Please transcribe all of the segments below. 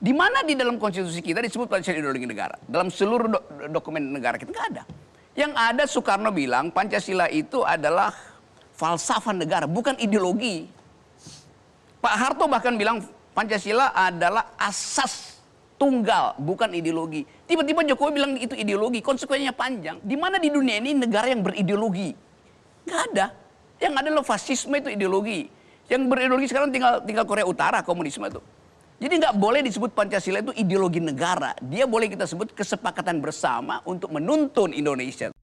Di mana di dalam konstitusi kita disebut Pancasila ideologi negara? Dalam seluruh dokumen negara kita nggak ada. Yang ada Soekarno bilang Pancasila itu adalah falsafah negara, bukan ideologi. Pak Harto bahkan bilang Pancasila adalah asas tunggal, bukan ideologi. Tiba-tiba Jokowi bilang itu ideologi, konsekuensinya panjang. Di mana di dunia ini negara yang berideologi? Nggak ada. Yang ada adalah fasisme, itu ideologi. Yang berideologi sekarang tinggal Korea Utara, komunisme itu. Jadi nggak boleh disebut Pancasila itu ideologi negara. Dia boleh kita sebut kesepakatan bersama untuk menuntun Indonesia.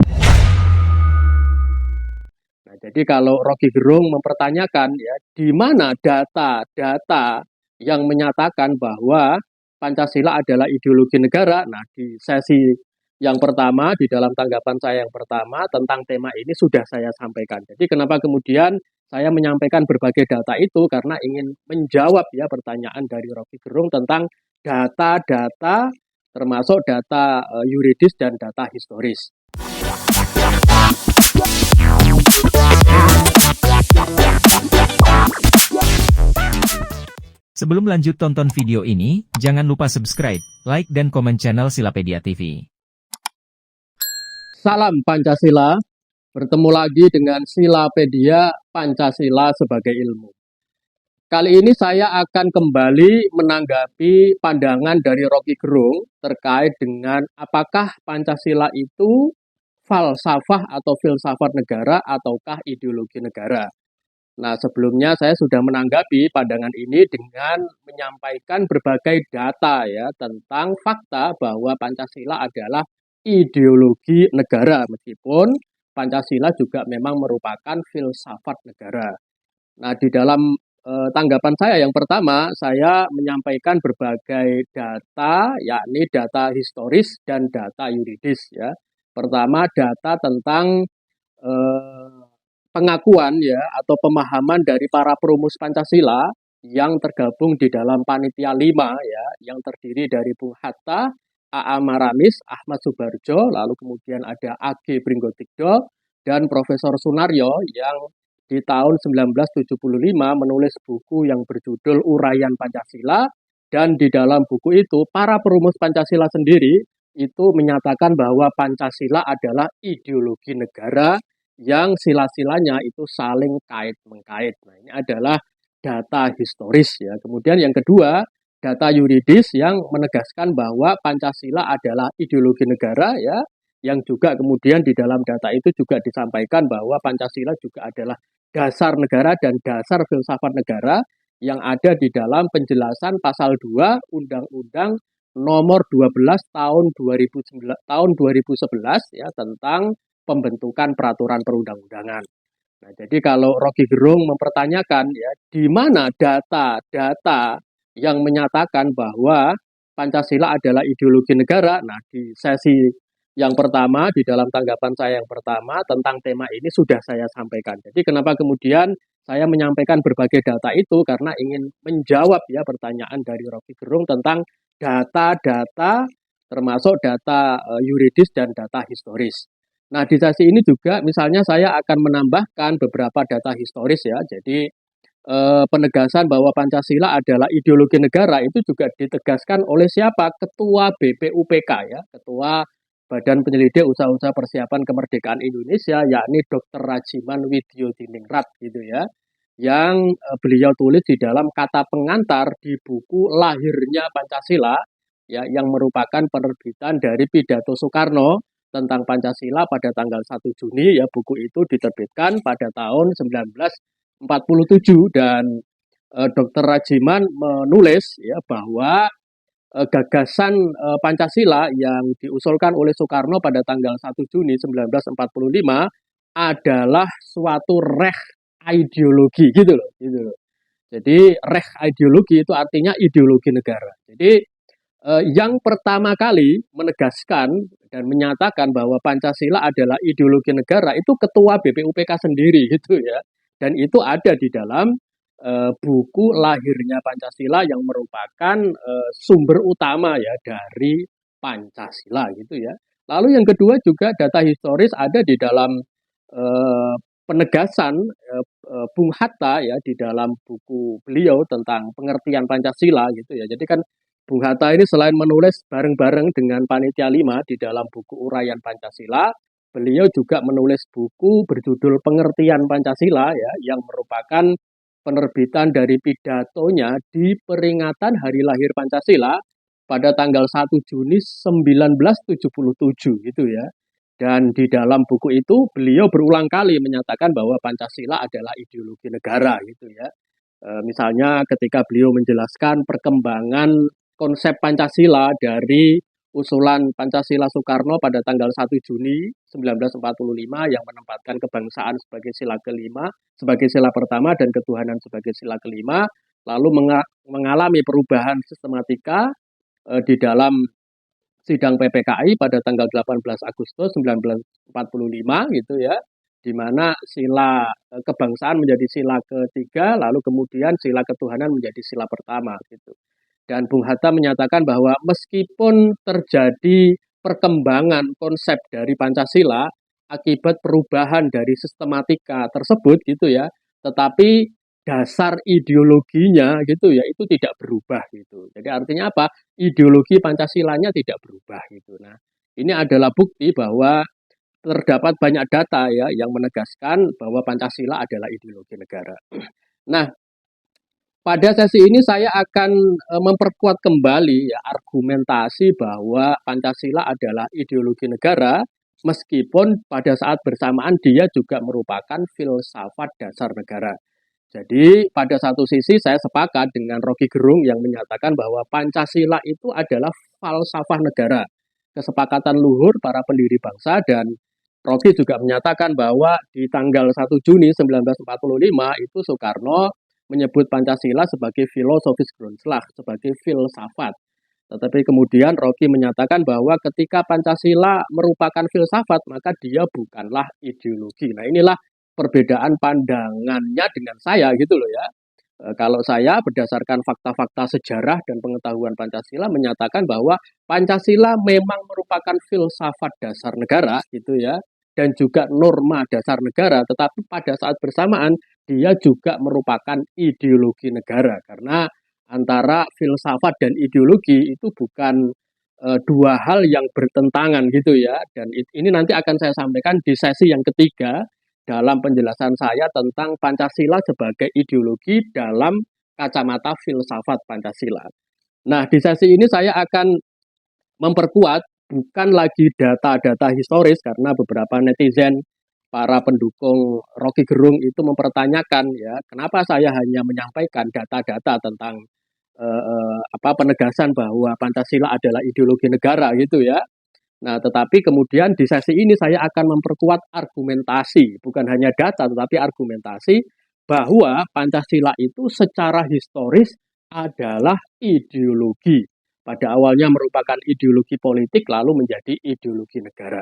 Nah, jadi kalau Rocky Gerung mempertanyakan ya, di mana data-data yang menyatakan bahwa Pancasila adalah ideologi negara. Nah, di sesi yang pertama, di dalam tanggapan saya yang pertama tentang tema ini sudah saya sampaikan. Jadi kenapa kemudian saya menyampaikan berbagai data itu, karena ingin menjawab ya pertanyaan dari Rocky Gerung tentang data-data termasuk data yuridis dan data historis. Sebelum lanjut tonton video ini, jangan lupa subscribe, like, dan komen channel Silapedia TV. Salam Pancasila, bertemu lagi dengan Silapedia Pancasila sebagai ilmu. Kali ini saya akan kembali menanggapi pandangan dari Rocky Gerung terkait dengan apakah Pancasila itu falsafah atau filsafat negara ataukah ideologi negara. Nah, sebelumnya saya sudah menanggapi pandangan ini dengan menyampaikan berbagai data ya tentang fakta bahwa Pancasila adalah ideologi negara, meskipun Pancasila juga memang merupakan filsafat negara. Nah, di dalam tanggapan saya yang pertama, saya menyampaikan berbagai data, yakni data historis dan data yuridis ya. Pertama, data tentang pengakuan ya atau pemahaman dari para perumus Pancasila yang tergabung di dalam panitia 5 ya, yang terdiri dari Bung Hatta, A.A. Maramis, Ahmad Subarjo, lalu kemudian ada A.G. Pringgotikdo dan Profesor Sunaryo yang di tahun 1975 menulis buku yang berjudul Uraian Pancasila, dan di dalam buku itu para perumus Pancasila sendiri itu menyatakan bahwa Pancasila adalah ideologi negara yang sila-silanya itu saling kait-mengkait. Nah, ini adalah data historis ya. Kemudian yang kedua, data yuridis yang menegaskan bahwa Pancasila adalah ideologi negara ya, yang juga kemudian di dalam data itu juga disampaikan bahwa Pancasila juga adalah dasar negara dan dasar filsafat negara yang ada di dalam penjelasan pasal 2 Undang-Undang nomor 12 tahun 2011 ya tentang pembentukan peraturan perundang-undangan. Nah, jadi kalau Rocky Gerung mempertanyakan ya, di mana data-data yang menyatakan bahwa Pancasila adalah ideologi negara. Nah, di sesi yang pertama, di dalam tanggapan saya yang pertama tentang tema ini sudah saya sampaikan. Jadi kenapa kemudian saya menyampaikan berbagai data itu, karena ingin menjawab ya pertanyaan dari Rocky Gerung tentang data-data termasuk data yuridis dan data historis. Nah, di sesi ini juga misalnya saya akan menambahkan beberapa data historis ya. Jadi penegasan bahwa Pancasila adalah ideologi negara itu juga ditegaskan oleh siapa? Ketua BPUPK ya, Ketua Badan Penyelidik Usaha-Usaha Persiapan Kemerdekaan Indonesia, yakni Dr. Rajiman Widyodiningrat gitu ya. Yang beliau tulis di dalam kata pengantar di buku Lahirnya Pancasila ya, yang merupakan penerbitan dari pidato Soekarno tentang Pancasila pada tanggal 1 Juni ya. Buku itu diterbitkan pada tahun 1947 dan Dr. Rajiman menulis ya bahwa gagasan Pancasila yang diusulkan oleh Soekarno pada tanggal 1 Juni 1945 adalah suatu reh ideologi gitu loh. Jadi reh ideologi itu artinya ideologi negara. Jadi yang pertama kali menegaskan dan menyatakan bahwa Pancasila adalah ideologi negara itu Ketua BPUPK sendiri gitu ya. Dan itu ada di dalam buku Lahirnya Pancasila yang merupakan sumber utama ya dari Pancasila gitu ya. Lalu yang kedua juga data historis ada di dalam penegasan Bung Hatta ya di dalam buku beliau tentang pengertian Pancasila gitu ya. Jadi kan Bung Hatta ini selain menulis bareng-bareng dengan Panitia 5 di dalam buku Uraian Pancasila, beliau juga menulis buku berjudul Pengertian Pancasila ya, yang merupakan penerbitan dari pidatonya di peringatan Hari Lahir Pancasila pada tanggal 1 Juni 1977 gitu ya. Dan di dalam buku itu beliau berulang kali menyatakan bahwa Pancasila adalah ideologi negara gitu ya. Misalnya ketika beliau menjelaskan perkembangan konsep Pancasila dari usulan Pancasila Soekarno pada tanggal 1 Juni 1945 yang menempatkan kebangsaan sebagai sila kelima, sebagai sila pertama dan ketuhanan sebagai sila kelima, lalu mengalami perubahan sistematika di dalam sidang PPKI pada tanggal 18 Agustus 1945 gitu ya, di mana sila kebangsaan menjadi sila ketiga, lalu kemudian sila ketuhanan menjadi sila pertama gitu. Dan Bung Hatta menyatakan bahwa meskipun terjadi perkembangan konsep dari Pancasila akibat perubahan dari sistematika tersebut gitu ya, tetapi dasar ideologinya gitu ya itu tidak berubah gitu. Jadi artinya apa? Ideologi Pancasilanya tidak berubah gitu. Nah, ini adalah bukti bahwa terdapat banyak data ya yang menegaskan bahwa Pancasila adalah ideologi negara. Nah, pada sesi ini saya akan memperkuat kembali ya argumentasi bahwa Pancasila adalah ideologi negara meskipun pada saat bersamaan dia juga merupakan filsafat dasar negara. Jadi pada satu sisi saya sepakat dengan Rocky Gerung yang menyatakan bahwa Pancasila itu adalah falsafah negara, kesepakatan luhur para pendiri bangsa, dan Rocky juga menyatakan bahwa di tanggal 1 Juni 1945 itu Soekarno menyebut Pancasila sebagai filosofis Grundslag, sebagai filsafat. Tetapi kemudian Rocky menyatakan bahwa ketika Pancasila merupakan filsafat, maka dia bukanlah ideologi. Nah, inilah perbedaan pandangannya dengan saya gitu loh ya. Kalau saya berdasarkan fakta-fakta sejarah dan pengetahuan Pancasila menyatakan bahwa Pancasila memang merupakan filsafat dasar negara gitu ya, dan juga norma dasar negara, tetapi pada saat bersamaan dia juga merupakan ideologi negara, karena antara filsafat dan ideologi itu bukan dua hal yang bertentangan gitu ya. Dan ini nanti akan saya sampaikan di sesi yang ketiga dalam penjelasan saya tentang Pancasila sebagai ideologi dalam kacamata filsafat Pancasila. Nah, di sesi ini saya akan memperkuat bukan lagi data-data historis, karena beberapa netizen, para pendukung Rocky Gerung itu mempertanyakan ya, kenapa saya hanya menyampaikan data-data tentang penegasan bahwa Pancasila adalah ideologi negara gitu ya. Nah, tetapi kemudian di sesi ini saya akan memperkuat argumentasi, bukan hanya data tetapi argumentasi bahwa Pancasila itu secara historis adalah ideologi. Pada awalnya merupakan ideologi politik lalu menjadi ideologi negara.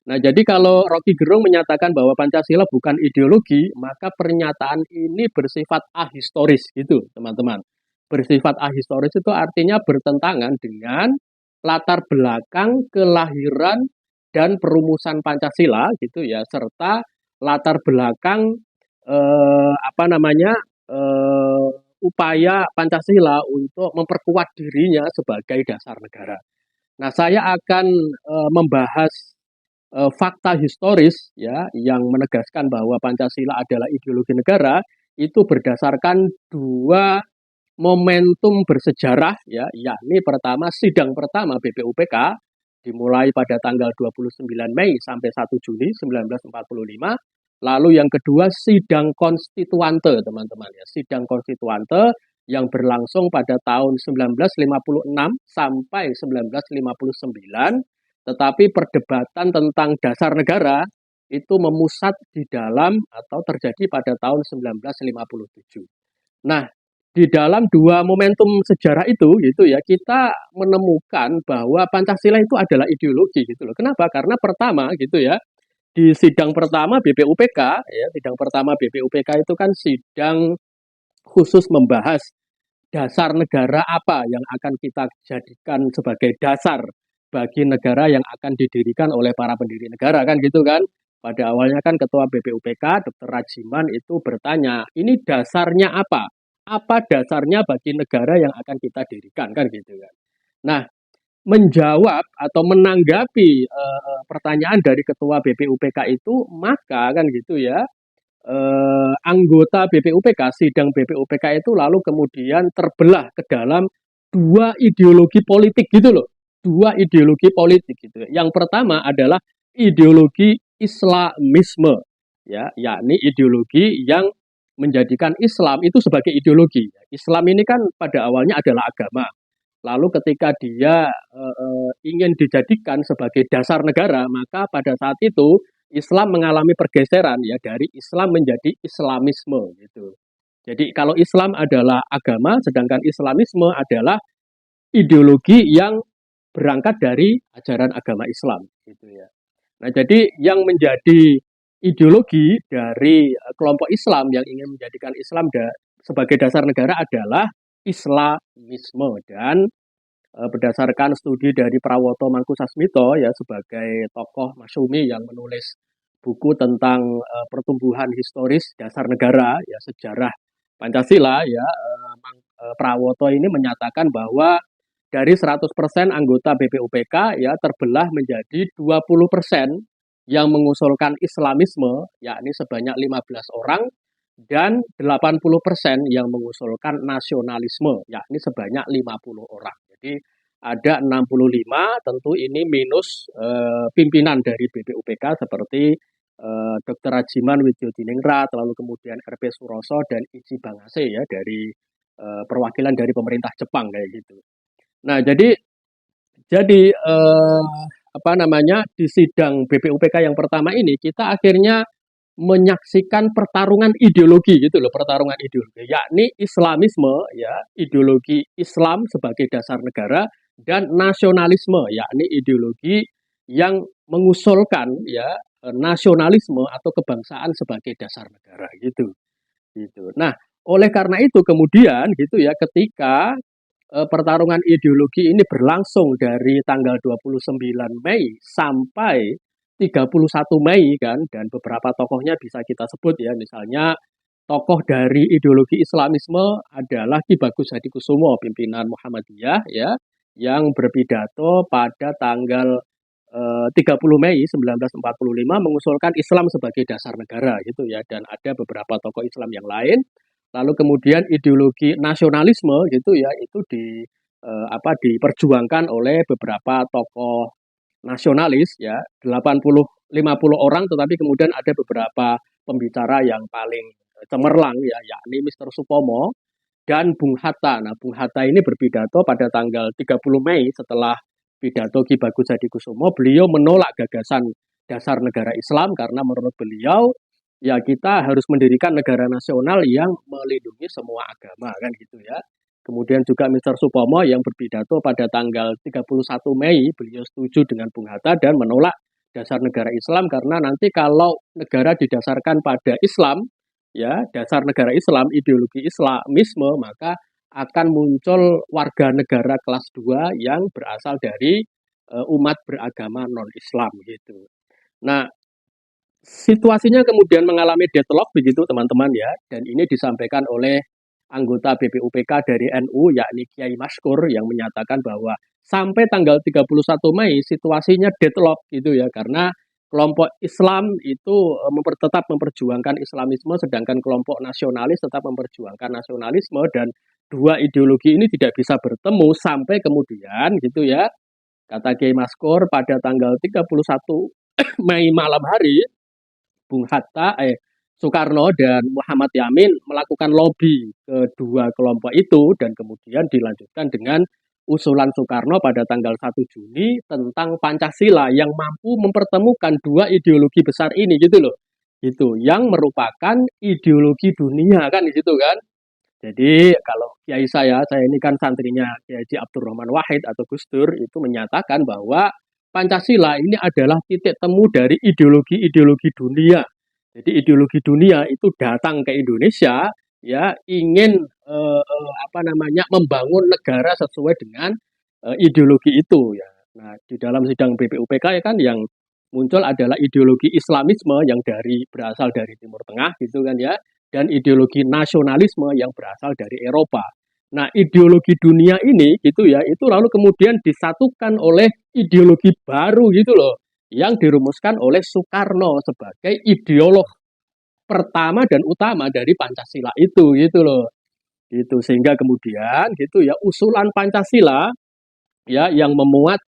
Nah, jadi kalau Rocky Gerung menyatakan bahwa Pancasila bukan ideologi, maka pernyataan ini bersifat ahistoris gitu, teman-teman. Bersifat ahistoris itu artinya bertentangan dengan latar belakang kelahiran dan perumusan Pancasila gitu ya, serta latar belakang upaya Pancasila untuk memperkuat dirinya sebagai dasar negara. Nah, saya akan membahas fakta historis ya yang menegaskan bahwa Pancasila adalah ideologi negara itu berdasarkan dua momentum bersejarah ya, yakni pertama sidang pertama BPUPK dimulai pada tanggal 29 Mei sampai 1 Juni 1945. Lalu yang kedua sidang konstituante, teman-teman ya, sidang konstituante yang berlangsung pada tahun 1956 sampai 1959, tetapi perdebatan tentang dasar negara itu memusat di dalam atau terjadi pada tahun 1957. Nah, di dalam dua momentum sejarah itu gitu ya, kita menemukan bahwa Pancasila itu adalah ideologi gitu loh. Kenapa? Karena pertama gitu ya, di sidang pertama BPUPK ya, sidang pertama BPUPK itu kan sidang khusus membahas dasar negara apa yang akan kita jadikan sebagai dasar bagi negara yang akan didirikan oleh para pendiri negara kan gitu kan. Pada awalnya kan Ketua BPUPK Dr. Rajiman itu bertanya, ini dasarnya apa? Apa dasarnya bagi negara yang akan kita dirikan kan gitu kan. Nah, menjawab atau menanggapi pertanyaan dari ketua BPUPK itu, maka kan gitu ya, anggota BPUPK, sidang BPUPK itu lalu kemudian terbelah ke dalam dua ideologi politik gitu loh. Dua ideologi politik gitu. Yang pertama adalah ideologi Islamisme, ya, yakni ideologi yang menjadikan Islam itu sebagai ideologi. Islam ini kan pada awalnya adalah agama. Lalu ketika dia ingin dijadikan sebagai dasar negara, maka pada saat itu Islam mengalami pergeseran ya dari Islam menjadi Islamisme gitu. Jadi kalau Islam adalah agama, sedangkan Islamisme adalah ideologi yang berangkat dari ajaran agama Islam gitu ya. Nah, jadi yang menjadi ideologi dari kelompok Islam yang ingin menjadikan Islam sebagai dasar negara adalah Islamisme dan berdasarkan studi dari Prawoto Mangkusasmito ya sebagai tokoh masyumi yang menulis buku tentang pertumbuhan historis dasar negara ya sejarah Pancasila ya Prawoto ini menyatakan bahwa dari 100% anggota BPUPK ya terbelah menjadi 20% yang mengusulkan Islamisme yakni sebanyak 15 orang dan 80% yang mengusulkan nasionalisme yakni sebanyak 50 orang. Jadi ada 65 tentu ini minus pimpinan dari BPUPK seperti Dr. Rajiman Widyodiningrat, lalu kemudian RP Suroso dan Ichi Bangase ya dari perwakilan dari pemerintah Jepang kayak gitu. Nah, jadi apa namanya di sidang BPUPK yang pertama ini kita akhirnya menyaksikan pertarungan ideologi gitu loh, pertarungan ideologi yakni Islamisme ya, ideologi Islam sebagai dasar negara dan nasionalisme yakni ideologi yang mengusulkan ya nasionalisme atau kebangsaan sebagai dasar negara gitu. Gitu. Nah, oleh karena itu kemudian gitu ya ketika pertarungan ideologi ini berlangsung dari tanggal 29 Mei sampai 31 Mei kan dan beberapa tokohnya bisa kita sebut ya misalnya tokoh dari ideologi Islamisme adalah Ki Bagus Hadikusumo pimpinan Muhammadiyah ya yang berpidato pada tanggal 30 Mei 1945 mengusulkan Islam sebagai dasar negara gitu ya dan ada beberapa tokoh Islam yang lain. Lalu kemudian ideologi nasionalisme gitu ya itu diperjuangkan oleh beberapa tokoh nasionalis ya 50 orang tetapi kemudian ada beberapa pembicara yang paling cemerlang ya yakni Mr. Supomo dan Bung Hatta. Nah, Bung Hatta ini berpidato pada tanggal 30 Mei setelah pidato Ki Bagus Hadikusumo, beliau menolak gagasan dasar negara Islam karena menurut beliau ya kita harus mendirikan negara nasional yang melindungi semua agama kan gitu ya. Kemudian juga Mr. Supomo yang berpidato pada tanggal 31 Mei, beliau setuju dengan Bung Hatta dan menolak dasar negara Islam karena nanti kalau negara didasarkan pada Islam, ya dasar negara Islam, ideologi Islamisme, maka akan muncul warga negara kelas 2 yang berasal dari umat beragama non-Islam gitu. Nah, situasinya kemudian mengalami deadlock begitu teman-teman ya, dan ini disampaikan oleh anggota BPUPK dari NU yakni Kiai Maskur yang menyatakan bahwa sampai tanggal 31 Mei situasinya deadlock gitu ya karena kelompok Islam itu tetap memperjuangkan Islamisme sedangkan kelompok nasionalis tetap memperjuangkan nasionalisme dan dua ideologi ini tidak bisa bertemu sampai kemudian gitu ya kata Kiai Maskur pada tanggal 31 Mei malam hari Bung Hatta, Soekarno dan Muhammad Yamin melakukan lobby kedua kelompok itu dan kemudian dilanjutkan dengan usulan Soekarno pada tanggal 1 Juni tentang Pancasila yang mampu mempertemukan dua ideologi besar ini gitu loh. Itu yang merupakan ideologi dunia kan di situ kan. Jadi kalau kiai saya ini kan santrinya Kiai Haji Abdurrahman Wahid atau Gus Dur itu menyatakan bahwa Pancasila ini adalah titik temu dari ideologi-ideologi dunia. Jadi ideologi dunia itu datang ke Indonesia ya ingin membangun negara sesuai dengan ideologi itu ya. Nah, di dalam sidang BPUPK ya kan yang muncul adalah ideologi Islamisme yang berasal dari Timur Tengah gitu kan ya dan ideologi nasionalisme yang berasal dari Eropa. Nah, ideologi dunia ini gitu ya, itu lalu kemudian disatukan oleh ideologi baru gitu loh, yang dirumuskan oleh Soekarno sebagai ideolog pertama dan utama dari Pancasila itu gitu loh. Gitu sehingga kemudian gitu ya usulan Pancasila ya yang memuat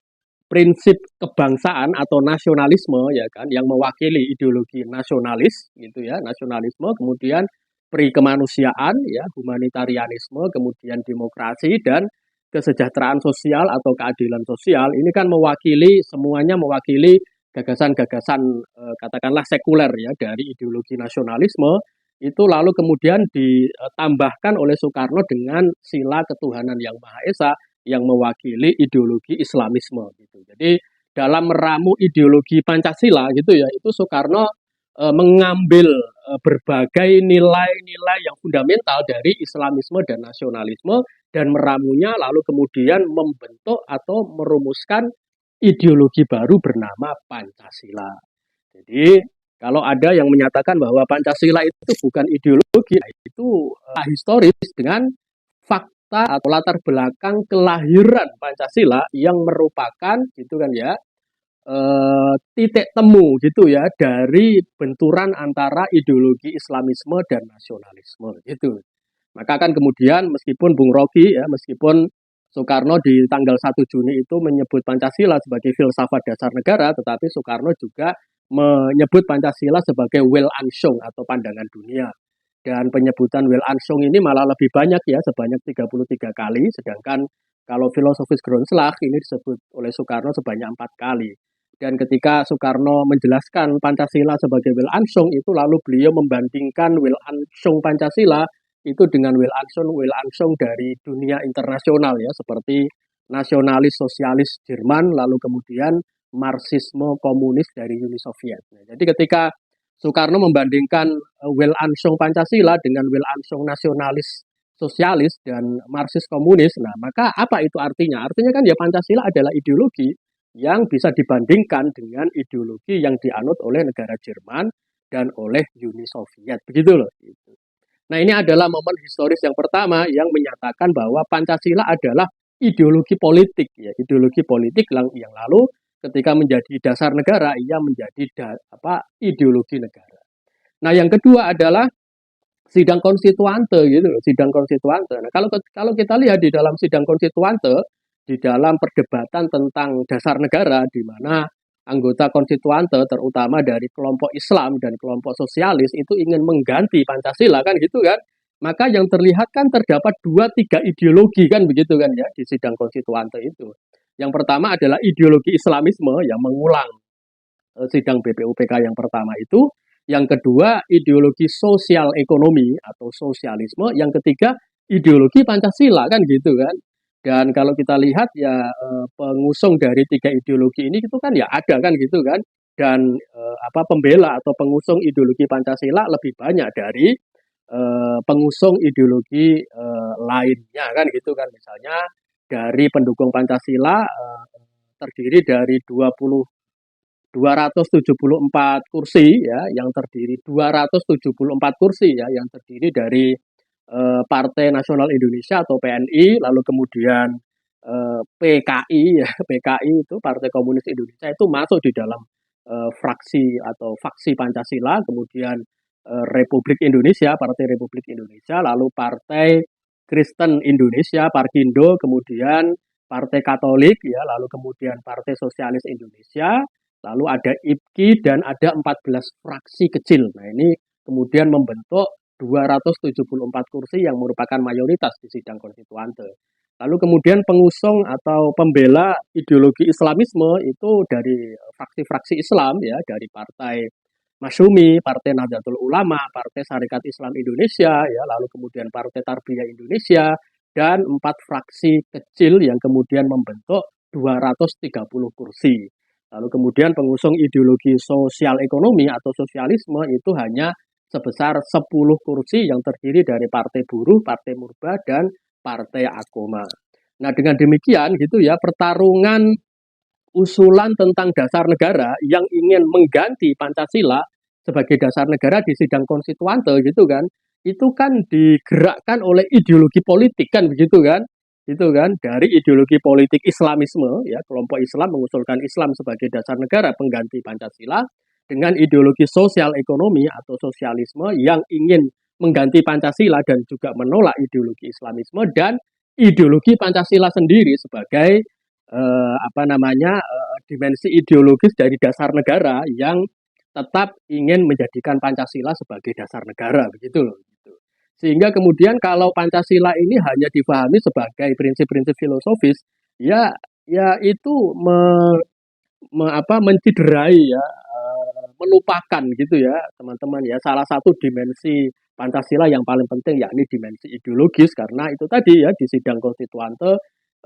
prinsip kebangsaan atau nasionalisme ya kan yang mewakili ideologi nasionalis gitu ya, nasionalisme, kemudian pri kemanusiaan ya, humanitarianisme, kemudian demokrasi dan kesejahteraan sosial atau keadilan sosial. Ini kan mewakili semuanya mewakili gagasan-gagasan katakanlah sekuler ya dari ideologi nasionalisme itu lalu kemudian ditambahkan oleh Soekarno dengan sila ketuhanan yang Maha Esa yang mewakili ideologi Islamisme gitu. Jadi dalam meramu ideologi Pancasila gitu ya, itu Soekarno mengambil berbagai nilai-nilai yang fundamental dari Islamisme dan nasionalisme dan meramunya lalu kemudian membentuk atau merumuskan ideologi baru bernama Pancasila. Jadi kalau ada yang menyatakan bahwa Pancasila itu bukan ideologi, itu historis dengan fakta atau latar belakang kelahiran Pancasila yang merupakan gitu kan ya titik temu gitu ya dari benturan antara ideologi Islamisme dan nasionalisme gitu. Maka kan kemudian meskipun Bung Rocky ya meskipun Soekarno di tanggal 1 Juni itu menyebut Pancasila sebagai filsafat dasar negara, tetapi Soekarno juga menyebut Pancasila sebagai Weltanschauung atau pandangan dunia. Dan penyebutan Weltanschauung ini malah lebih banyak ya, sebanyak 33 kali, sedangkan kalau filosofis Grundslag ini disebut oleh Soekarno sebanyak 4 kali. Dan ketika Soekarno menjelaskan Pancasila sebagai Weltanschauung itu lalu beliau membandingkan Weltanschauung Pancasila itu dengan Weltanschauung dari dunia internasional ya, seperti nasionalis sosialis Jerman, lalu kemudian Marxisme komunis dari Uni Soviet. Nah, jadi ketika Soekarno membandingkan Weltanschauung Pancasila dengan Weltanschauung nasionalis sosialis dan Marxis komunis, nah maka apa itu artinya? Artinya kan ya Pancasila adalah ideologi yang bisa dibandingkan dengan ideologi yang dianut oleh negara Jerman dan oleh Uni Soviet, begitu loh. Nah ini adalah momen historis yang pertama yang menyatakan bahwa Pancasila adalah ideologi politik, ya ideologi politik yang lalu ketika menjadi dasar negara, ia menjadi ideologi negara. Nah, yang kedua adalah sidang konstituante gitu, sidang konstituante. Nah, kalau kita lihat di dalam sidang konstituante, di dalam perdebatan tentang dasar negara, di mana anggota konstituante, terutama dari kelompok Islam dan kelompok sosialis, itu ingin mengganti Pancasila kan gitu kan. Maka yang terlihat kan terdapat 2-3 ideologi kan begitu kan ya di sidang konstituante itu. Yang pertama adalah ideologi Islamisme yang mengulang sidang BPUPK yang pertama itu. Yang kedua ideologi sosial ekonomi atau sosialisme. Yang ketiga ideologi Pancasila kan gitu kan. Dan kalau kita lihat ya pengusung dari 3 ideologi ini itu kan ya ada kan gitu kan. Dan pembela atau pengusung ideologi Pancasila lebih banyak dari pengusung ideologi lainnya kan gitu kan. Misalnya dari pendukung Pancasila terdiri dari 274 kursi ya yang terdiri 274 kursi ya yang terdiri dari Partai Nasional Indonesia atau PNI, lalu kemudian PKI ya PKI itu Partai Komunis Indonesia itu masuk di dalam fraksi atau faksi Pancasila, kemudian Republik Indonesia, Partai Republik Indonesia, lalu Partai Kristen Indonesia, Parkindo, kemudian Partai Katolik, ya, lalu kemudian Partai Sosialis Indonesia, lalu ada IPKI dan ada 14 fraksi kecil. Nah, ini kemudian membentuk 274 kursi yang merupakan mayoritas di sidang konstituante. Lalu kemudian pengusung atau pembela ideologi Islamisme itu dari fraksi-fraksi Islam ya, dari Partai Masyumi, Partai Nahdlatul Ulama, Partai Sarekat Islam Indonesia, ya, lalu kemudian Partai Tarbiyah Indonesia, dan 4 fraksi kecil yang kemudian membentuk 230 kursi. Lalu kemudian pengusung ideologi sosial ekonomi atau sosialisme itu hanya sebesar 10 kursi yang terdiri dari Partai Buruh, Partai Murba, dan Partai Akoma. Nah, dengan demikian gitu ya, pertarungan usulan tentang dasar negara yang ingin mengganti Pancasila sebagai dasar negara di sidang konstituante gitu kan, itu kan digerakkan oleh ideologi politik kan begitu kan? Itu kan dari ideologi politik Islamisme ya, kelompok Islam mengusulkan Islam sebagai dasar negara pengganti Pancasila dengan ideologi sosial ekonomi atau sosialisme yang ingin mengganti Pancasila dan juga menolak ideologi Islamisme dan ideologi Pancasila sendiri sebagai dimensi ideologis dari dasar negara yang tetap ingin menjadikan Pancasila sebagai dasar negara begitu loh. Gitu. Sehingga kemudian kalau Pancasila ini hanya dipahami sebagai prinsip-prinsip filosofis, ya itu menciderai ya, melupakan gitu ya teman-teman ya salah satu dimensi Pancasila yang paling penting yakni dimensi ideologis karena itu tadi ya di sidang konstituante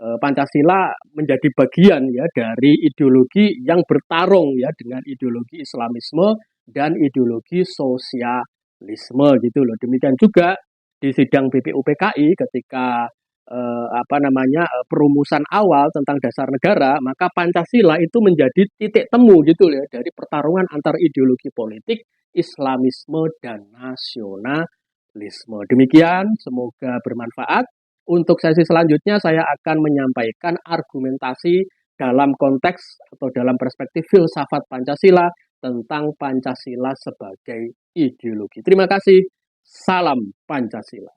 Pancasila menjadi bagian ya dari ideologi yang bertarung ya dengan ideologi Islamisme dan ideologi sosialisme gitu loh. Demikian juga di sidang BPUPKI ketika perumusan awal tentang dasar negara, maka Pancasila itu menjadi titik temu gitu ya dari pertarungan antar ideologi politik, Islamisme dan nasionalisme. Demikian, semoga bermanfaat. Untuk sesi selanjutnya saya akan menyampaikan argumentasi dalam konteks atau dalam perspektif filsafat Pancasila tentang Pancasila sebagai ideologi. Terima kasih. Salam Pancasila.